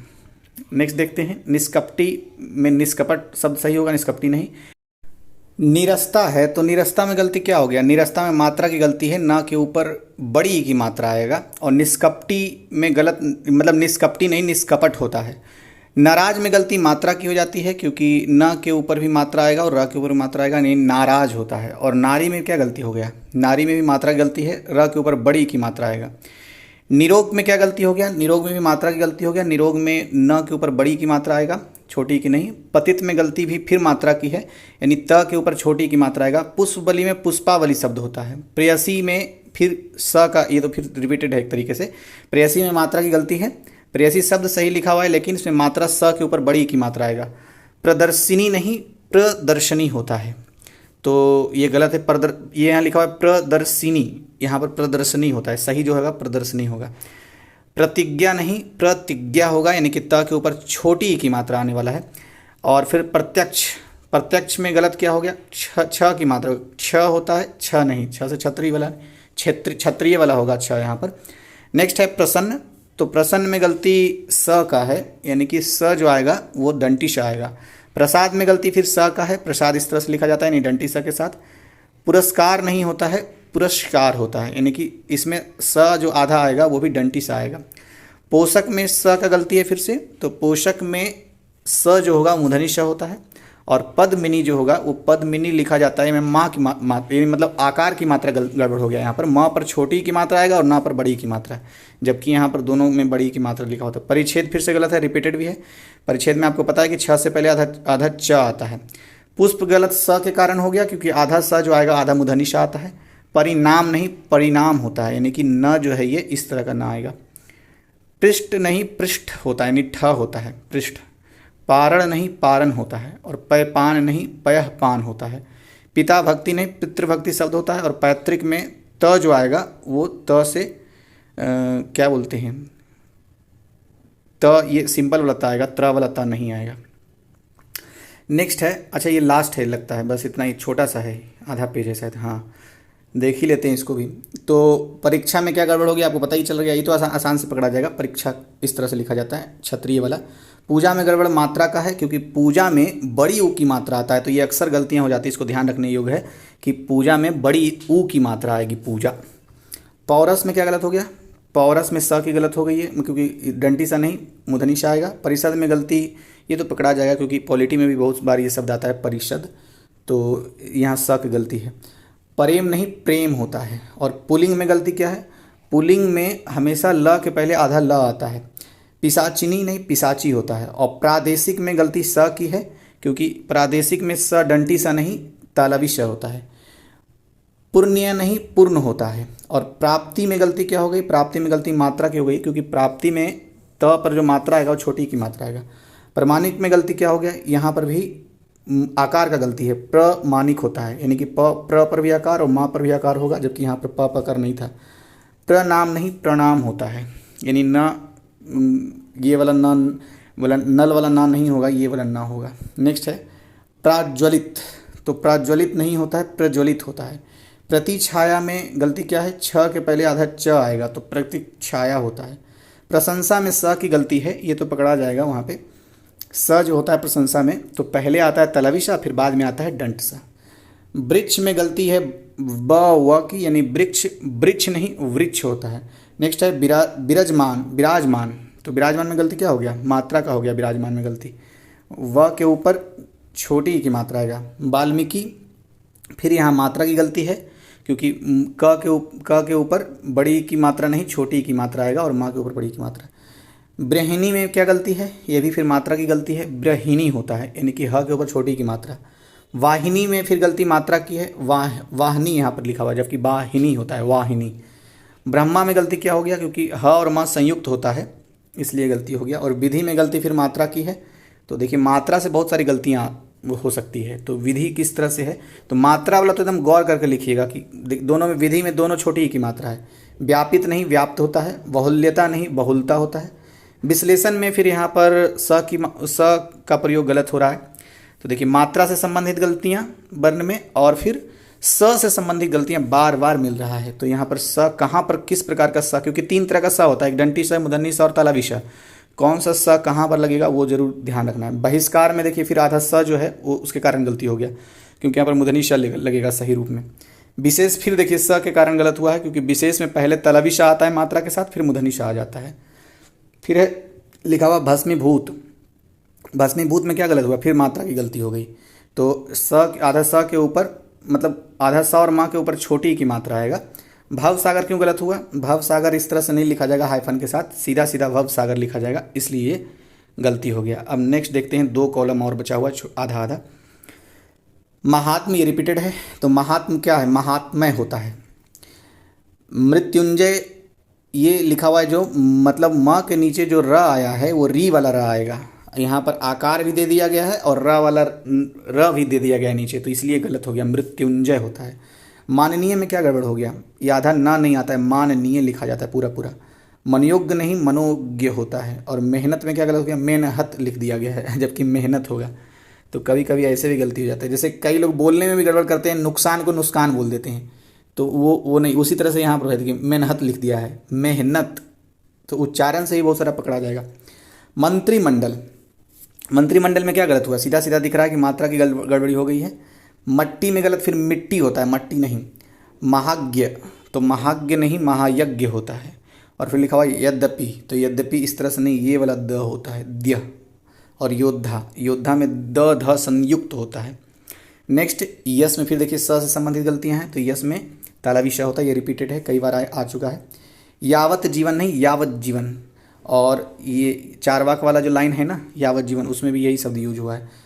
नेक्स्ट देखते हैं निष्कपटी में निष्कपट शब्द सही होगा निष्कपटी नहीं। निरस्ता है तो निरस्ता में गलती क्या हो गया निरस्ता में मात्रा की गलती है न के ऊपर बड़ी की मात्रा आएगा। और निष्कपटी में गलत मतलब निष्कपटी नहीं निष्कपट होता है। नाराज में गलती मात्रा की हो जाती है क्योंकि न के ऊपर भी मात्रा आएगा और र के ऊपर भी मात्रा आएगा नहीं नाराज होता है। और नारी में क्या गलती हो गया नारी में भी मात्रा की गलती है र के ऊपर बड़ी की मात्रा आएगा। निरोग में क्या गलती हो गया निरोग में भी मात्रा की गलती हो गया। निरोग में न के ऊपर बड़ी की मात्रा आएगा छोटी की नहीं। पतित में गलती भी फिर मात्रा की है यानी त के ऊपर छोटी की मात्रा आएगा। पुष्पबली में पुष्पावली शब्द होता है। प्रेयसी में फिर स का ये तो फिर रिपीटेड है एक तरीके से। प्रेयसी में मात्रा की गलती है। प्रेयसी शब्द सही लिखा हुआ है लेकिन इसमें मात्रा स के ऊपर बड़ी की मात्रा आएगा। प्रदर्शिनी नहीं प्रदर्शनी होता है तो ये गलत है। ये यहाँ लिखा हुआ है प्रदर्शिनी, यहाँ पर प्रदर्शनी होता है, सही जो होगा प्रदर्शनी होगा। प्रतिज्ञा नहीं प्रतिज्ञा होगा यानी कि त के ऊपर छोटी की मात्रा आने वाला है। और फिर प्रत्यक्ष, प्रत्यक्ष में गलत क्या हो गया छ की मात्रा छ होता है छ नहीं, छ से क्षत्रिय वाला क्षत्रिय वाला होगा छ यहाँ पर। नेक्स्ट है प्रसन्न, तो प्रसन्न में गलती स का है यानी कि स जो आएगा वो दंटी श आएगा। प्रसाद में गलती फिर स का है, प्रसाद इस तरह से लिखा जाता है नहीं डंटी स के साथ। पुरस्कार नहीं होता है पुरस्कार होता है यानी कि इसमें स जो आधा आएगा वो भी डंटी सा आएगा। पोषक में स का गलती है फिर से, तो पोषक में स जो होगा मूर्धनी श होता है। और पद्मिनी जो होगा वो पद्मिनी लिखा जाता है में माँ की मतलब आकार की मात्रा गड़बड़ हो गया। यहाँ पर माँ पर छोटी की मात्रा आएगा और ना पर बड़ी की मात्रा, जबकि यहाँ पर दोनों में बड़ी की मात्रा लिखा होता है। परिच्छेद फिर से गलत है रिपीटेड भी है। परिच्छेद में आपको पता है कि छ से पहले आधा च आता है। पुष्प गलत स के कारण हो गया क्योंकि आधा स जो आएगा आधा मूर्धनी श आता है। परिणाम नहीं परिणाम होता है यानी कि न जो है ये इस तरह का ना आएगा। पृष्ठ नहीं पृष्ठ होता है यानी ठ होता है पृष्ठ। पारण नहीं पारण होता है। और पैपान नहीं पयःपान होता है। पिता भक्ति नहीं पितृभक्ति शब्द होता है। और पैतृक में त जो आएगा वो त से क्या बोलते हैं त ये सिंपल वाला त आएगा, त्र वाला त नहीं आएगा। नेक्स्ट है, अच्छा ये लास्ट है लगता है, बस इतना ही छोटा सा है, आधा पेज है शायद, हाँ देख ही लेते हैं इसको भी। तो परीक्षा में क्या गड़बड़ होगी आपको पता ही चल गया, ये तो आसान से पकड़ा जाएगा। परीक्षा इस तरह से लिखा जाता है क्षत्रिय वाला। पूजा में गड़बड़ मात्रा का है क्योंकि पूजा में बड़ी ऊ की मात्रा आता है, तो ये अक्सर गलतियां हो जाती है, इसको ध्यान रखने योग्य है कि पूजा में बड़ी ऊ की मात्रा आएगी पूजा। पौरस में क्या गलत हो गया, पौरस में स की गलत हो गई है क्योंकि डंटी सा नहीं मूर्धनी सा आएगा। परिषद में गलती ये तो पकड़ा जाएगा क्योंकि पॉलिटी में भी बहुत बार ये शब्द आता है परिषद, तो यहाँ स की गलती है। प्रेम नहीं प्रेम होता है। और पुल्लिंग में गलती क्या है, पुल्लिंग में हमेशा ल के पहले आधा ल आता है। पिशाचिनी नहीं पिशाची होता है। और प्रादेशिक में गलती स की है क्योंकि प्रादेशिक में स डंटी सा नहीं तालवी श होता है। पुण्य नहीं पूर्ण होता है। और प्राप्ति में गलती क्या हो गई, प्राप्ति में गलती मात्रा की हो गई क्योंकि प्राप्ति में त पर जो मात्रा आएगा वो छोटी की मात्रा आएगा। प्रमाणिक में गलती क्या हो गया, यहाँ पर भी आकार का गलती है, प्रमाणिक होता है यानी कि प्र पर भी आकार और माँ पर भी आकार होगा, जबकि यहाँ पर प आकार नहीं था। प्रनाम नहीं प्रणाम होता है यानी न ये वाला न वाला नल वाला ना नहीं होगा, ये वाला ना होगा। नेक्स्ट है प्राज्वलित, तो प्राज्वलित नहीं होता है प्रज्वलित होता है। प्रतिछाया में गलती क्या है, छ के पहले आधा च आएगा तो प्रतिछाया होता है। प्रशंसा में स की गलती है, ये तो पकड़ा जाएगा वहाँ पे। स जो होता है प्रशंसा में तो पहले आता है तलविशा, फिर बाद में आता है दंट सा। वृक्ष में गलती है ब व की, यानी वृक्ष, वृक्ष नहीं वृक्ष होता है। नेक्स्ट है विराजमान, विराजमान, तो विराजमान में गलती क्या हो गया, मात्रा का हो गया विराजमान में गलती। व के ऊपर छोटी की मात्रा आएगा। वाल्मीकि, फिर यहाँ मात्रा की गलती है क्योंकि क के ऊपर बड़ी की मात्रा नहीं छोटी की मात्रा आएगा और माँ के ऊपर बड़ी की मात्रा। ब्रहिणी में क्या गलती है, ये भी फिर मात्रा की गलती है, ब्रहिणी होता है यानी कि ह के ऊपर छोटी की मात्रा। वाहिनी में फिर गलती मात्रा की है, वाहिनी यहाँ पर लिखा हुआ है जबकि वाहिनी होता है वाहिनी। ब्रह्मा में गलती क्या हो गया, क्योंकि ह और माँ संयुक्त होता है इसलिए गलती हो गया। और विधि में गलती फिर मात्रा की है। तो देखिए मात्रा से बहुत सारी गलतियाँ हो सकती है, तो विधि किस तरह से है, तो मात्रा वाला तो एकदम गौर करके लिखिएगा कि दोनों में, विधि में दोनों छोटी ही की मात्रा है। व्यापित नहीं व्याप्त होता है, बहुल्यता नहीं बहुलता होता है। विश्लेषण में फिर यहाँ पर स का प्रयोग गलत हो रहा है। तो देखिए मात्रा से संबंधित गलतियाँ वर्ण में और फिर स से संबंधित गलतियाँ बार बार मिल रहा है। तो यहाँ पर स कहाँ पर किस प्रकार का स, क्योंकि 3 तरह का स होता है, एक दंटी स, मूर्धन्य स और तालव्य स, कौन सा स कहाँ पर लगेगा वो जरूर ध्यान रखना है। बहिष्कार में देखिए फिर आधा स जो है वो उसके कारण गलती हो गया क्योंकि यहाँ पर मूर्धन्य स लगेगा सही रूप में। विशेष फिर देखिए स के कारण गलत हुआ है क्योंकि विशेष में पहले तालव्य स आता है मात्रा के साथ, फिर मूर्धन्य स आ जाता है। फिर है लिखा हुआ भस्मीभूत, भस्मीभूत में क्या गलत हुआ, फिर मात्रा की गलती हो गई। तो स आधा स के ऊपर मतलब आधा स और माँ के ऊपर छोटी की मात्रा आएगा। भव सागर क्यों गलत हुआ, भव सागर इस तरह से नहीं लिखा जाएगा हाइफन के साथ, सीधा सीधा भव सागर लिखा जाएगा, इसलिए गलती हो गया। अब नेक्स्ट देखते हैं, 2 कॉलम और बचा हुआ आधा आधा। महात्म ये रिपीटेड है, तो महात्म क्या है, महात्मय होता है। मृत्युंजय ये लिखा हुआ है जो मतलब म के नीचे जो र आया है वो री वाला र आएगा। यहाँ पर आकार भी दे दिया गया है और र वाला र भी दे दिया गया है नीचे, तो इसलिए गलत हो गया, मृत्युंजय होता है। माननीय में क्या गड़बड़ हो गया, ये आधा ना नहीं आता है, माननीय लिखा जाता है पूरा पूरा। मनोज्ञ नहीं मनोज्ञ होता है। और मेहनत में क्या गलत हो गया, मेनहत लिख दिया गया है जबकि मेहनत होगा। तो कभी कभी ऐसे भी गलती हो जाता है, जैसे कई लोग बोलने में भी गड़बड़ करते हैं, नुकसान को नुकसान बोल देते हैं, तो वो नहीं, उसी तरह से यहाँ पर है कि मेनहत लिख दिया है मेहनत, तो उच्चारण से ही बहुत सारा पकड़ा जाएगा। मंत्रिमंडल, मंत्रिमंडल में क्या गलत हुआ, सीधा सीधा दिख रहा है कि मात्रा की गड़बड़ी हो गई है। मट्टी में गलत, फिर मिट्टी होता है मट्टी नहीं। महाज्ञ, तो महाज्ञ नहीं महायज्ञ होता है। और फिर लिखा हुआ यद्यपि, तो यद्यपि इस तरह से नहीं, ये वाला द होता है द्य। और योद्धा, योद्धा में द ध संयुक्त होता है। नेक्स्ट यस में फिर देखिए स से संबंधित गलतियां हैं, तो यस में तालव्य श होता है, ये रिपीटेड है, कई बार आ चुका है। यावत जीवन नहीं यावत जीवन। और ये चारवाक वाला जो लाइन है ना यावत जीवन, उसमें भी यही शब्द यूज हुआ है।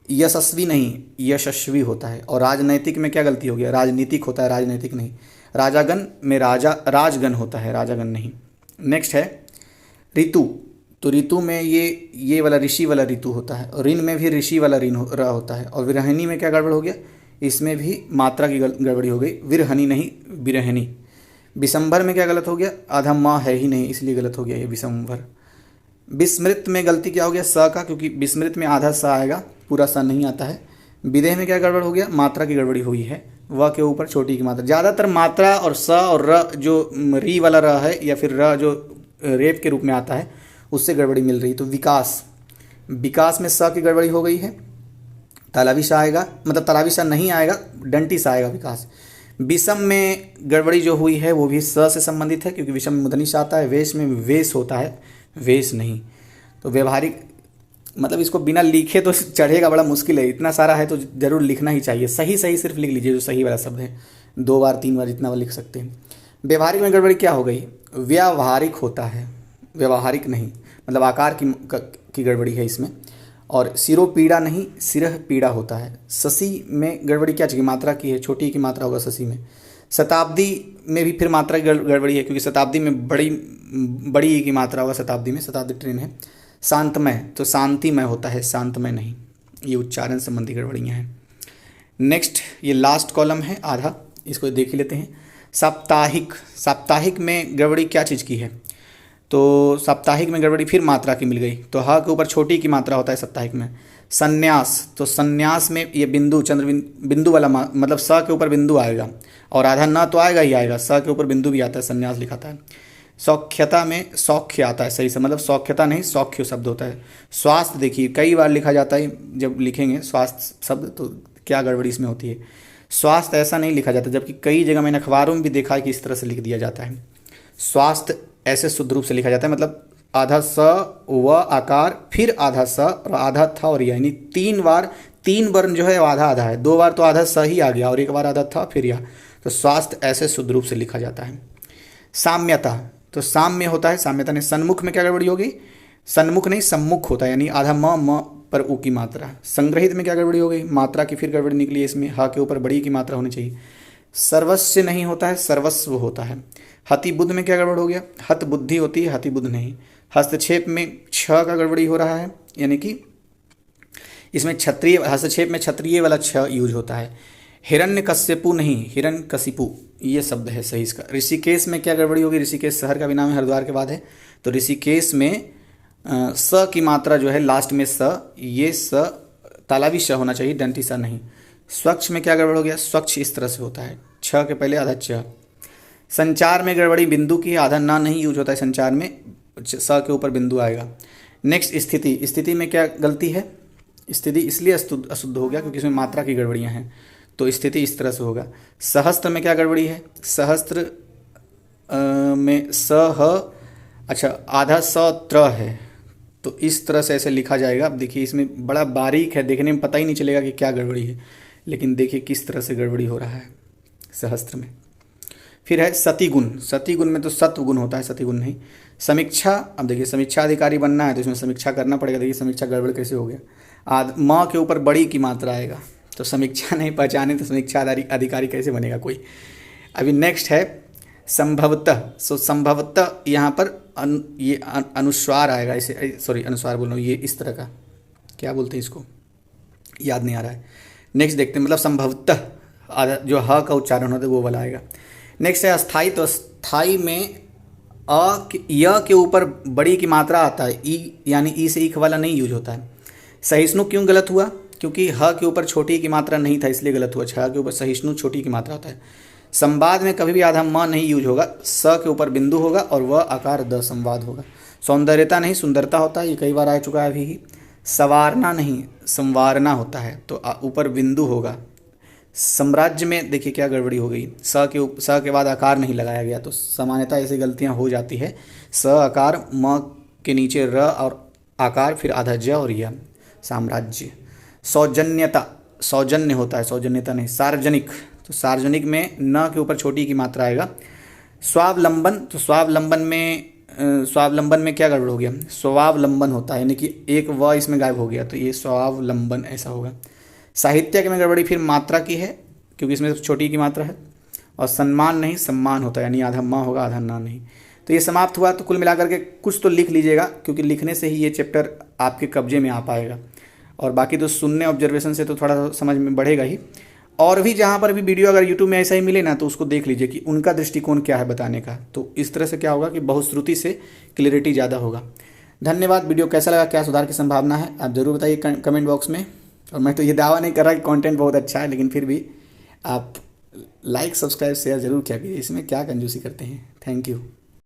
यशस्वी नहीं यशस्वी होता है। और राजनैतिक में क्या गलती हो गया, राजनीतिक होता है राजनैतिक नहीं। राजागण में राजगण होता है, राजागण नहीं। नेक्स्ट है ऋतु, तो ऋतु में ये वाला ऋषि वाला ऋतु होता है। और ऋण में भी ऋषि वाला ऋण होता है। और विरहणी में क्या गड़बड़ हो गया, इसमें भी मात्रा की गड़बड़ी हो गई, विरहणी नहीं विरहणी। विषंभर में क्या गलत हो गया, आधा माँ है ही नहीं इसलिए गलत हो गया ये विषंभर। विस्मृत में गलती क्या हो गया, स का, क्योंकि विस्मृत में आधा स आएगा, पूरा स नहीं आता है। विदेह में क्या गड़बड़ हो गया, मात्रा की गड़बड़ी हुई है, व के ऊपर छोटी की मात्रा। ज़्यादातर मात्रा और स और र जो री वाला र है या फिर र जो रेप के रूप में आता है उससे गड़बड़ी मिल रही। तो विकास, विकास में स की गड़बड़ी हो गई है, तालव्य स आएगा, मतलब तालव्य स नहीं आएगा, दंटी स आएगा विकास। विषम में गड़बड़ी जो हुई है वो भी स से संबंधित है क्योंकि विषम में मूर्धन्य स आता है। वेश में वेश होता है, वेश नहीं। तो व्यवहारिक मतलब इसको बिना लिखे तो चढ़ेगा, बड़ा मुश्किल है, इतना सारा है तो ज़रूर लिखना ही चाहिए। सही सही सिर्फ लिख लीजिए जो सही वाला शब्द है, 2 बार 3 बार जितना बार लिख सकते हैं। व्यवहारिक में गड़बड़ी क्या हो गई, व्यावहारिक होता है, व्यवहारिक नहीं, मतलब आकार की गड़बड़ी है इसमें। और सिरो पीड़ा नहीं सिरह पीड़ा होता है। शशि में गड़बड़ी क्या चाहिए, मात्रा की है, छोटी की मात्रा होगा शशि में। शताब्दी में भी फिर मात्रा की गड़बड़ी है क्योंकि शताब्दी में बड़ी की मात्रा होगा, शताब्दी में, शताब्दी ट्रेन है। शांतमय, तो शांतिमय होता है, शांतमय नहीं। ये उच्चारण संबंधी गड़बड़ियाँ हैं। नेक्स्ट ये लास्ट कॉलम है आधा, इसको देख ही लेते हैं। साप्ताहिक, साप्ताहिक में गड़बड़ी क्या चीज़ की है, तो साप्ताहिक में गड़बड़ी फिर मात्रा की मिल गई, तो ह के ऊपर छोटी की मात्रा होता है साप्ताहिक में। संन्यास, तो संन्यास में ये बिंदु चंद्र बिंदु वाला मतलब स के ऊपर बिंदु आएगा और आधा न तो आएगा ही आएगा, स के ऊपर बिंदु भी आता है, संन्यास लिखाता है। सौख्यता में सौख्य आता है, सही से मतलब सौख्यता नहीं सौख्य शब्द होता है। स्वास्थ्य देखिए कई बार लिखा जाता है, जब लिखेंगे स्वास्थ्य शब्द तो क्या गड़बड़ी इसमें होती है। स्वास्थ्य ऐसा नहीं लिखा जाता, जबकि कई जगह मैंने अखबारों में भी देखा है कि इस तरह से लिख दिया जाता है। स्वास्थ्य ऐसे शुद्ध रूप से लिखा जाता है, मतलब आधा स व आकार फिर आधा स और आधा था और यानी 3 बार 3 वर्ण जो है आधा आधा है, 2 बार तो आधा स ही आ गया और 1 बार आधा था फिर यह, तो स्वास्थ्य ऐसे शुद्ध रूप से लिखा जाता है। साम्यता, तो साम्य होता है, साम्यता नहीं, सन्मुख में क्या गड़बड़ी होगी, सन्मुख नहीं सम्मुख होता है, यानी आधा म पर ऊ की मात्रा। संग्रहित में क्या गड़बड़ी हो गई, मात्रा की फिर गड़बड़ी निकली है इसमें, ह के ऊपर बड़ी की मात्रा होनी चाहिए। सर्वस्व नहीं होता है, सर्वस्व होता है। हति बुद्ध में क्या गड़बड़ हो गया, हत बुद्धि होती है, हति बुद्ध नहीं। हस्तक्षेप में छ का गड़बड़ी हो रहा है, यानी कि इसमें क्षत्रिय, हस्तक्षेप में क्षत्रिय वाला छ यूज होता है। हिरण्यकश्यपु नहीं, हिरण्यकशिपु ये शब्द है सही इसका। ऋषिकेश में क्या गड़बड़ी होगी, ऋषिकेश शहर का भी नाम है, हरिद्वार के बाद है, तो ऋषिकेश में स की मात्रा जो है लास्ट में स, ये स तालाबी श होना चाहिए, दंती स नहीं। स्वच्छ में क्या गड़बड़ हो गया, स्वच्छ इस तरह से होता है, छ के पहले आधा च। संचार में गड़बड़ी बिंदु की, आधा ना नहीं यूज होता है संचार में, स के ऊपर बिंदु आएगा। नेक्स्ट स्थिति, स्थिति में क्या गलती है, स्थिति इसलिए अशुद्ध हो गया क्योंकि इसमें मात्रा की गड़बड़ियाँ हैं, तो स्थिति इस तरह से होगा। सहस्त्र में क्या गड़बड़ी है, सहस्त्र में सह, अच्छा आधा स त्र है, तो इस तरह से ऐसे लिखा जाएगा। अब देखिए इसमें बड़ा बारीक है, देखने में पता ही नहीं चलेगा कि क्या गड़बड़ी है, लेकिन देखिए किस तरह से गड़बड़ी हो रहा है सहस्त्र में। फिर है सतिगुण, सतिगुण में तो सत्वगुण होता है, सतिगुण नहीं। समीक्षा, अब देखिए समीक्षा अधिकारी बनना है तो इसमें समीक्षा करना पड़ेगा, देखिए समीक्षा गड़बड़ कैसे हो गया, म के ऊपर बड़ी की मात्रा आएगा, तो समीक्षा नहीं पहचाने तो समीक्षा अधिकारी कैसे बनेगा कोई। अभी नेक्स्ट है संभवतः, सो संभवतः यहाँ पर ये अनुस्वार आएगा, इसे सॉरी अनुस्वार बोल रहा हूँ, ये इस तरह का क्या बोलते हैं इसको, याद नहीं आ रहा है। नेक्स्ट देखते हैं, मतलब संभवतः जो ह का उच्चारण होता है वो वाला आएगा। नेक्स्ट है अस्थाई, तो अस्थाई में य के ऊपर बड़ी की मात्रा आता है, ई यानी ई से ईख वाला नहीं यूज होता है। सहिष्णु क्यों गलत हुआ, क्योंकि ह के ऊपर छोटी की मात्रा नहीं था इसलिए गलत हुआ, छ के ऊपर सहिष्णु छोटी की मात्रा होता है। संवाद में कभी भी आधा म नहीं यूज होगा, स के ऊपर बिंदु होगा और वह आकार द संवाद होगा। सौंदर्यता नहीं सुंदरता होता है, ये कई बार आ चुका है अभी ही। संवारना नहीं संवारना होता है, तो ऊपर बिंदु होगा। साम्राज्य में देखिए क्या गड़बड़ी हो गई, स के बाद आकार नहीं लगाया गया, तो सामान्यतः ऐसी गलतियां हो जाती है। स आकार, म के नीचे र और आकार, फिर आधा ज और य, साम्राज्य। सौजन्यता, सौजन्य होता है, सौजन्यता नहीं। सार्वजनिक, तो सार्वजनिक में न के ऊपर छोटी की मात्रा आएगा। स्वावलंबन, तो स्वावलंबन में क्या गड़बड़ हो गया, स्वावलंबन होता है, यानी कि एक व इसमें गायब हो गया, तो ये स्वावलंबन ऐसा होगा। साहित्यक में गड़बड़ी फिर मात्रा की है क्योंकि इसमें छोटी की मात्रा है। और सम्मान नहीं सम्मान होता है, यानी आधा म होगा आधा ना नहीं। तो ये समाप्त हुआ। तो कुल मिलाकर के कुछ तो लिख लीजिएगा, क्योंकि लिखने से ही ये चैप्टर आपके कब्जे में आ पाएगा, और बाकी तो सुनने ऑब्जर्वेशन से तो थोड़ा समझ में बढ़ेगा ही। और भी जहाँ पर भी वीडियो अगर यूट्यूब में ऐसा ही मिले ना, तो उसको देख लीजिए कि उनका दृष्टिकोण क्या है बताने का, तो इस तरह से क्या होगा कि बहुश्रुति से क्लियरिटी ज़्यादा होगा। धन्यवाद। वीडियो कैसा लगा, क्या सुधार की संभावना है, आप ज़रूर बताइए कमेंट बॉक्स में। और मैं तो ये दावा नहीं कर रहा कि कंटेंट बहुत अच्छा है, लेकिन फिर भी आप लाइक सब्सक्राइब शेयर ज़रूर किया कीजिए, इसमें क्या कंजूसी करते हैं। Thank you.